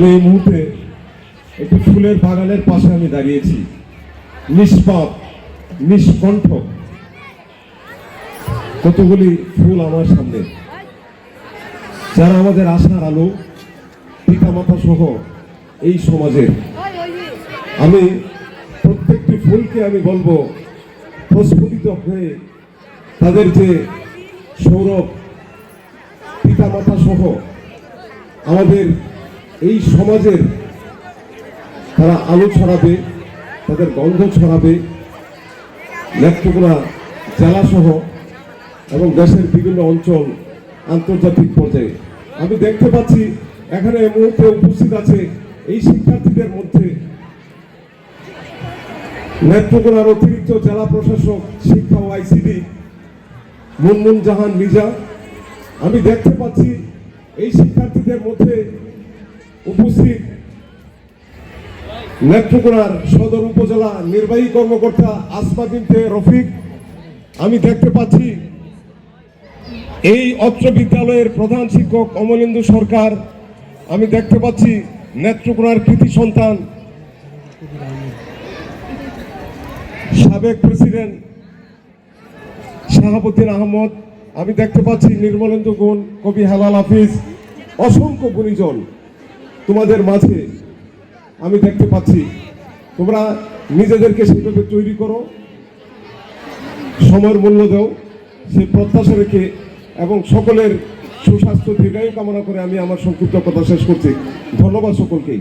আমি এই মুহূর্তে একটি ফুলের বাগানের পাশে আমি দাঁড়িয়েছি, নিষ্পাপ নিষ্কণ্ঠ কতগুলি ফুল আমার সামনে, যারা আমাদের আশার আলো, পিতামাতা সহ এই সমাজের। আমি প্রত্যেকটি ফুলকে আমি বলবো প্রস্ফুটিত হয়ে তাদের যে সৌরভ, পিতামাতা সহ আমাদের এই সমাজের তারা আলো ছড়াবে, তাদের গন্ধ ছড়াবে নেত্রকোনা জেলা সহ এবং দেশের বিভিন্ন অঞ্চল, আন্তর্জাতিক পর্যায়ে। আমি দেখতে পাচ্ছি এখানে এই মুহূর্তে উপস্থিত আছে এই শিক্ষার্থীদের মধ্যে নেত্রকোনার অতিরিক্ত জেলা প্রশাসক শিক্ষা ও আইসিডি মুনমুন জাহান লিজা। আমি দেখতে পাচ্ছি এই শিক্ষার্থীদের মধ্যে উপস্থিত নেত্রকোনার সদর উপজেলা নির্বাহী কর্মকর্তা আসমা বিনতে রফিক। আমি দেখতে পাচ্ছি এই অত্র বিদ্যালয়ের প্রধান শিক্ষক অমলেন্দু সরকার। আমি দেখতে পাচ্ছি নেত্রকোনার কৃতি সন্তান সাবেক প্রেসিডেন্ট শাহাবুদ্দিন আহমদ। আমি দেখতে পাচ্ছি নির্মলেন্দু গুণ, কবি হেলাল হাফিজ, অসংখ্য গুণীজন তোমাদের মাঝে আমি দেখতে পাচ্ছি। তোমরা নিজেদেরকে সেভাবে তৈরি করো, সময়ের মূল্য দাও, সে প্রত্যাশা রেখে এবং সকলের সুস্বাস্থ্য দীর্ঘায়ু কামনা করে আমি আমার সংক্ষিপ্ত কথা শেষ করছি। ধন্যবাদ সকলকেই।